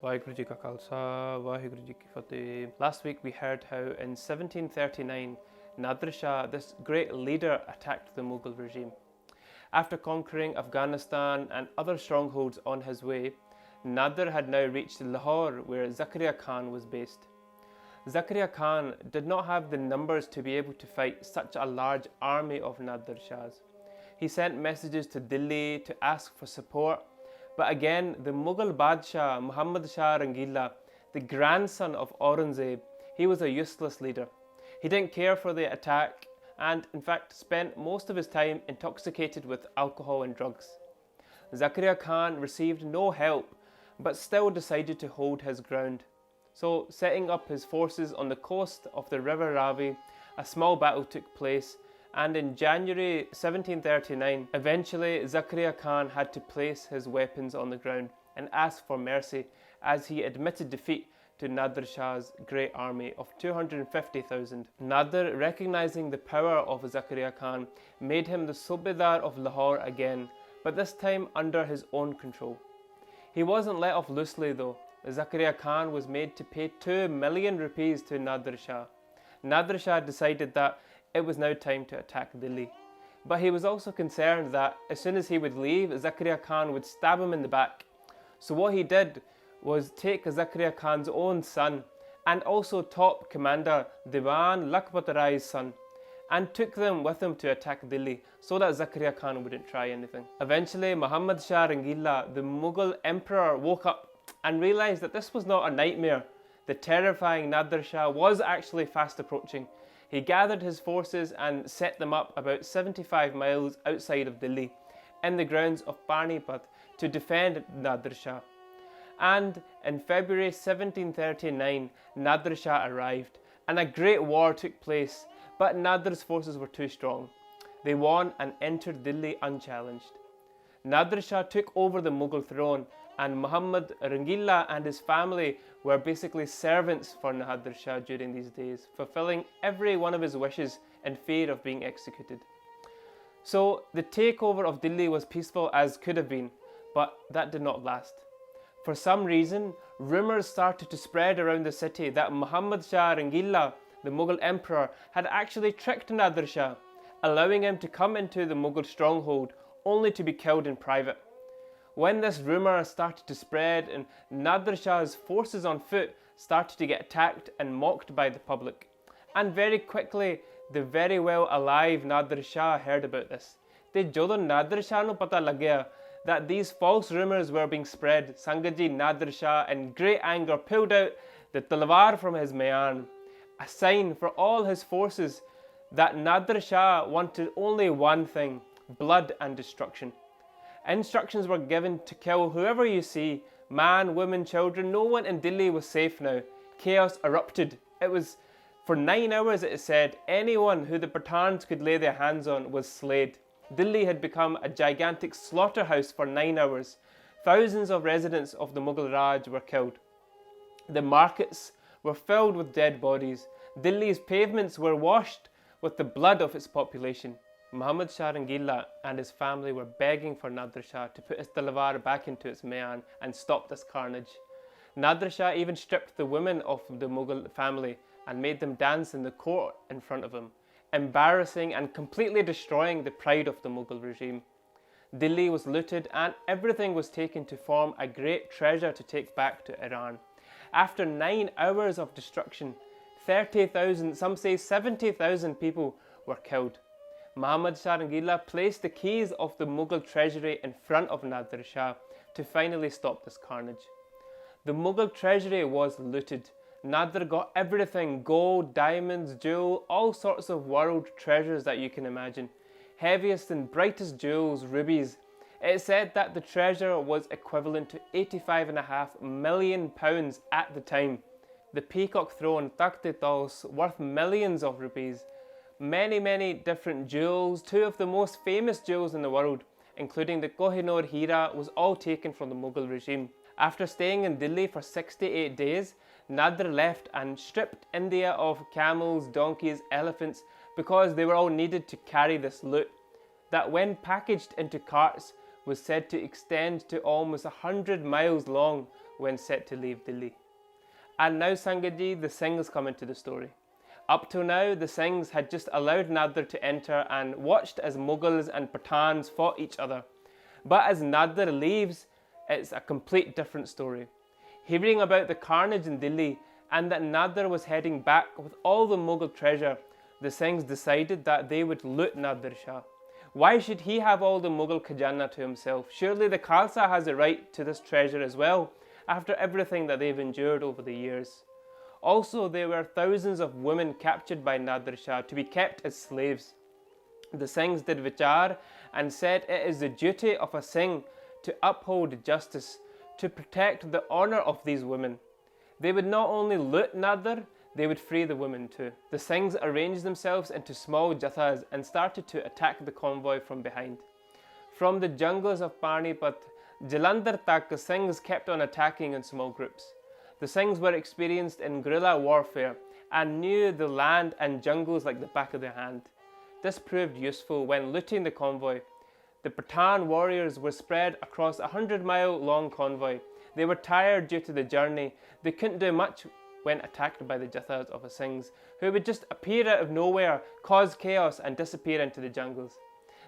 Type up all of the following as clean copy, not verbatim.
Vaheguru Ji Ka Khalsa, Vaheguru Ji Ki Fateh. Last week we heard how in 1739 Nadar Shah, this great leader, attacked the Mughal regime. After conquering Afghanistan and other strongholds on his way, Nadar had now reached Lahore, where Zakharia Khan was based. Zakharia Khan did not have the numbers to be able to fight such a large army of Nadar Shahs. He sent messages to Delhi to ask for support, but again the Mughal Badshah Muhammad Shah Rangila, the grandson of Aurangzeb, he was a useless leader. He didn't care for the attack and in fact spent most of his time intoxicated with alcohol and drugs. Zakharia Khan received no help but still decided to hold his ground. So, setting up his forces on the coast of the River Ravi, a small battle took place, and in January 1739, eventually Zakharia Khan had to place his weapons on the ground and ask for mercy as he admitted defeat to Nadar Shah's great army of 250,000. Nadar, recognizing the power of Zakharia Khan, made him the Subedar of Lahore again, but this time under his own control. He wasn't let off loosely though. Zakharia Khan was made to pay 2 million rupees to Nadar Shah. Nadar Shah decided that it was now time to attack Delhi. But he was also concerned that as soon as he would leave, Zakharia Khan would stab him in the back. So what he did was take Zakharia Khan's own son and also top commander Diwan Lakhpat Rai's son and took them with him to attack Delhi so that Zakharia Khan wouldn't try anything. Eventually, Muhammad Shah Rangila, the Mughal emperor, woke up and realised that this was not a nightmare. The terrifying Nadar Shah was actually fast approaching. He gathered his forces and set them up about 75 miles outside of Delhi in the grounds of Panipat to defend Nadar Shah. And in February 1739, Nadar Shah arrived and a great war took place, but Nadar's forces were too strong. They won and entered Delhi unchallenged. Nadar Shah took over the Mughal throne, and Muhammad Rangila and his family were basically servants for Nadar Shah during these days, fulfilling every one of his wishes in fear of being executed. So the takeover of Delhi was peaceful as could have been, but that did not last. For some reason, rumours started to spread around the city that Muhammad Shah Rangila, the Mughal emperor, had actually tricked Nadar Shah, allowing him to come into the Mughal stronghold only to be killed in private. When this rumour started to spread and Nadar Shah's forces on foot started to get attacked and mocked by the public, and very quickly the very well alive Nadar Shah heard about this. Te ਜਦੋਂ Nadar Shah ਨੂੰ ਪਤਾ ਲੱਗਿਆ that these false rumours were being spread, Sangaji Nadar Shah in great anger pulled out the talwar from his mayan, a sign for all his forces that Nadar Shah wanted only one thing: blood and destruction. Instructions were given to kill whoever you see, man, women, children. No one in Delhi was safe now. Chaos erupted. It was for 9 hours, it is said, anyone who the Pathans could lay their hands on was slayed. Delhi had become a gigantic slaughterhouse for 9 hours. Thousands of residents of the Mughal Raj were killed. The markets were filled with dead bodies. Delhi's pavements were washed with the blood of its population. Muhammad Shah Rangila and his family were begging for Nadar Shah to put his talwar back into its mayan and stop this carnage. Nadar Shah even stripped the women of the Mughal family and made them dance in the court in front of him, embarrassing and completely destroying the pride of the Mughal regime. Delhi was looted and everything was taken to form a great treasure to take back to Iran. After 9 hours of destruction, 30,000, some say 70,000 people were killed. Muhammad Shah Rangila placed the keys of the Mughal treasury in front of Nadar Shah to finally stop this carnage. The Mughal treasury was looted. Nadar got everything: gold, diamonds, jewels, all sorts of world treasures that you can imagine. Heaviest and brightest jewels, rubies. It said that the treasure was equivalent to £85.5 million at the time. The Peacock throne, Takht-e-Taus, worth millions of rupees. Many different jewels. 2 of the most famous jewels in the world, including the Koh-i-Noor Heera, was all taken from the Mughal regime. After staying in Delhi for 68 days, Nadar left and stripped India of camels, donkeys, elephants, because they were all needed to carry this loot, that when packaged into carts was said to extend to almost 100 miles long, when set to leave Delhi. And now, Sangat ji, the Singhs come into the story. Up till now, the Singhs had just allowed Nadar to enter and watched as Mughals and Pathans fought each other. But as Nadar leaves, it's a complete different story. Hearing about the carnage in Delhi and that Nadar was heading back with all the Mughal treasure, the Singhs decided that they would loot Nadar Shah. Why should he have all the Mughal khajana to himself? Surely the Khalsa has a right to this treasure as well, after everything that they've endured over the years. Also, there were thousands of women captured by Nadar Shah to be kept as slaves. The Singhs did vichar and said it is the duty of a Singh to uphold justice, to protect the honour of these women. They would not only loot Nadar, they would free the women too. The Singhs arranged themselves into small jathas and started to attack the convoy from behind. From the jungles of Panipat, Jalandhar tak, the Singhs kept on attacking in small groups. The Singhs were experienced in guerrilla warfare and knew the land and jungles like the back of their hand. This proved useful when looting the convoy. The Pathan warriors were spread across a 100-mile long convoy. They were tired due to the journey. They couldn't do much when attacked by the jathas of the Singhs, who would just appear out of nowhere, cause chaos and disappear into the jungles.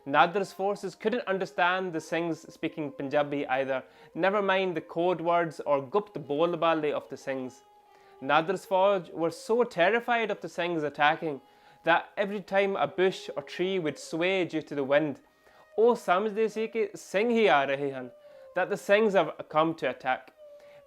Nadar's forces couldn't understand the Singhs speaking Punjabi either, never mind the code words or gupt bolbale of the Singhs. Nadar's Fauj were so terrified of the Singhs attacking that every time a bush or tree would sway due to the wind, oh samjhde si ki Singh hi aa rahe han, that the Singhs have come to attack.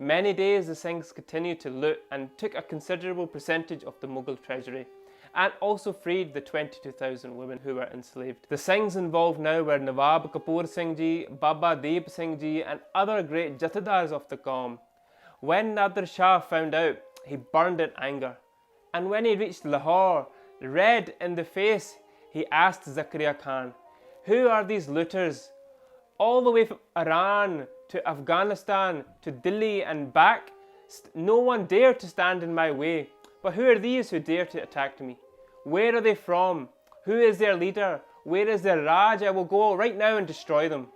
Many days the Singhs continued to loot and took a considerable percentage of the Mughal treasury, and also freed the 22,000 women who were enslaved. The Singhs involved now were Nawab Kapoor Singh Ji, Baba Deep Singh Ji and other great jathedars of the Qaum. When Nadar Shah found out, he burned in anger, and when he reached Lahore, red in the face, he asked Zakharia Khan, "Who are these looters? All the way from Iran to Afghanistan to Delhi and back, no one dared to stand in my way. But who are these who dare to attack me? Where are they from? Who is their leader? Where is their Raj? I will go right now and destroy them."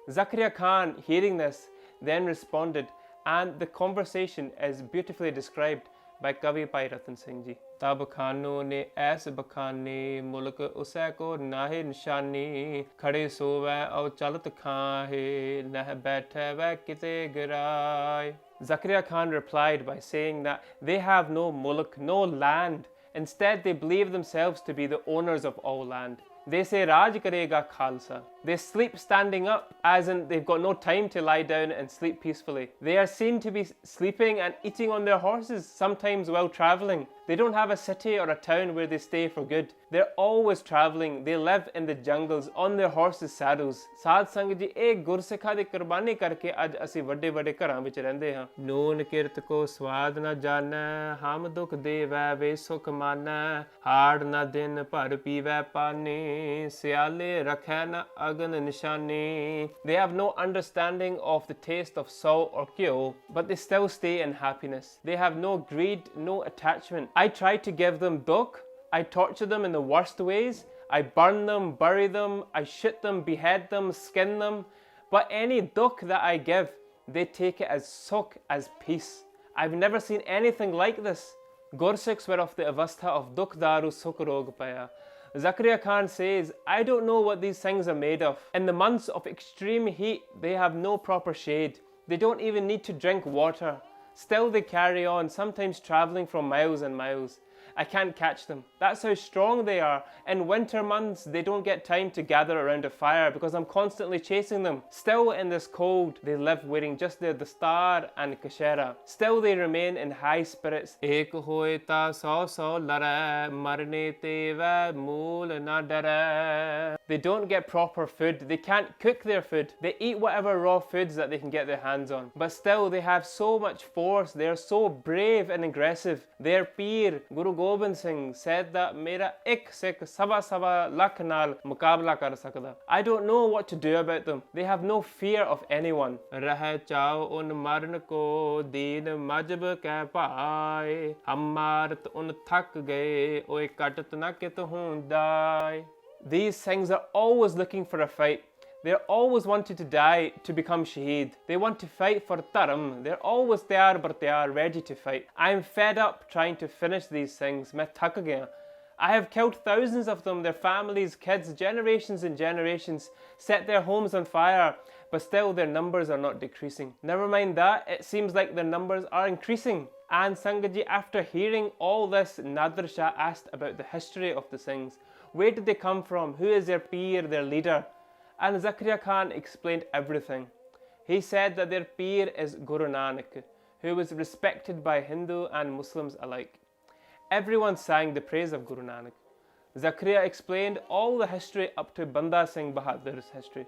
Zakharia Khan, hearing this, then responded, and the conversation is beautifully described by Kavi Bhai Ratan Singh Ji. Tab khano ne aise bakhane mulk usai ko nahe nishani khade sove aur chalat khahe nah baithe ve kite girai. Zakharia Khan replied by saying that they have no mulk, no land. Instead, they believe themselves to be the owners of all land. They say Raj karega Khalsa. They sleep standing up, as in they've got no time to lie down and sleep peacefully. They are seen to be sleeping and eating on their horses, sometimes while travelling. They don't have a city or a town where they stay for good. They're always travelling. They live in the jungles, on their horses' saddles. Saad Sangat ji, eh Gursikha di qurbani karke aj asi vade vade gharan vich rehnde ha. Noon kirt ko swad na jana, ham dukh deva ve sukh mana, hard na din par pive pani, siale rakhe na agan nishani. They have no understanding of the taste of salt or ghyo, but they still stay in happiness. They have no greed, no attachment. I try to give them dukh. I torture them in the worst ways. I burn them, bury them, I shoot them, behead them, skin them. But any dukh that I give, they take it as sukh, as peace. I've never seen anything like this. Gursikhs were of the avastha of dukh daru sukh rog paya. Zakharia Khan says, I don't know what these things are made of. In the months of extreme heat, they have no proper shade. They don't even need to drink water. Still they carry on, sometimes travelling for miles and miles. I can't catch them. That's how strong they are. In winter months, they don't get time to gather around a fire because I'm constantly chasing them. Still in this cold, they live wearing just their dastar and kashera. Still they remain in high spirits. Ek hoye ta sau sau lare, marne te ve mool na dare. They don't get proper food. They can't cook their food. They eat whatever raw foods that they can get their hands on. But still they have so much force. They are so brave and aggressive. Their Peer, Guru Gobind Singh, said that mera ek sikh sava lakh naal muqabla kar sakda. I don't know what to do about them. They have no fear of anyone. Rah chao un marn ko deen majb ke paai, hum marat un thak gaye oye katat na kit hundai. These Singhs are always looking for a fight. They always wanted to die to become shaheed. They want to fight for dharam. They're always tayar bar tayar, ready to fight. I am fed up trying to finish these things. Main thak gaya. I have killed thousands of them, their families, kids, generations and generations, set their homes on fire, but still their numbers are not decreasing. Never mind that, it seems like their numbers are increasing. And Sangaji, after hearing all this, Nadar Shah asked about the history of the Singhs. Where did they come from? Who is their peer, their leader? And Zakharia Khan explained everything. He said that their peer is Guru Nanak, who was respected by Hindu and Muslims alike. Everyone sang the praise of Guru Nanak. Zakharia explained all the history up to Banda Singh Bahadur's history.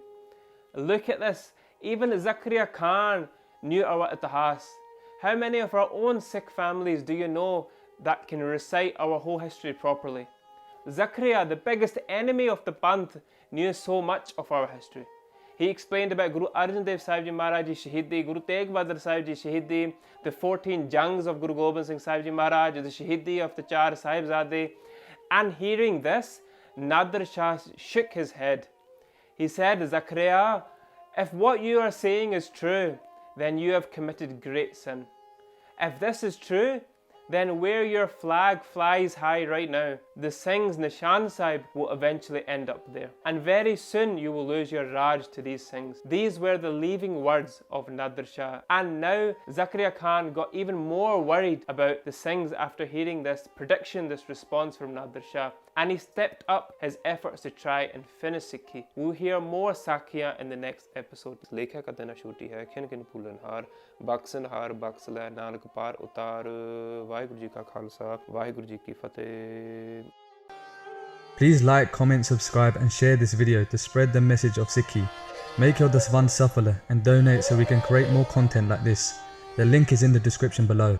Look at this, even Zakharia Khan knew our itihas. How many of our own Sikh families do you know that can recite our whole history properly? Zakharia, the biggest enemy of the Panth, knew so much of our history. He explained about Guru Arjan Dev Sahib Ji Maharaj Ji Shahidi, Guru Tegh Bahadur Sahib Ji Shahidi, the 14 Jangs of Guru Gobind Singh Sahib Ji Maharaj, the Shahidi of the Char Sahibzade. And hearing this, Nadar Shah shook his head. He said, Zakharia, if what you are saying is true, then you have committed great sin. If this is true, then where your flag flies high right now, the Singhs Nishan Sahib will eventually end up there. And very soon you will lose your Raj to these Singhs. These were the leaving words of Nadar Shah. And now Zakharia Khan got even more worried about the Singhs after hearing this prediction, this response from Nadar Shah. And he stepped up his efforts to try and finish Sikhi. We'll hear more Sakhiya in the next episode. Lekha ka dina shoti hai, khin khin poolan har, baksan har, baksala, nanak par utar, Vaheguru Ji ka Khalsa, Vaheguru Ji ki Fateh. Please like, comment, subscribe and share this video to spread the message of Sikhi. Make your daswan safala and donate so we can create more content like this. The link is in the description below.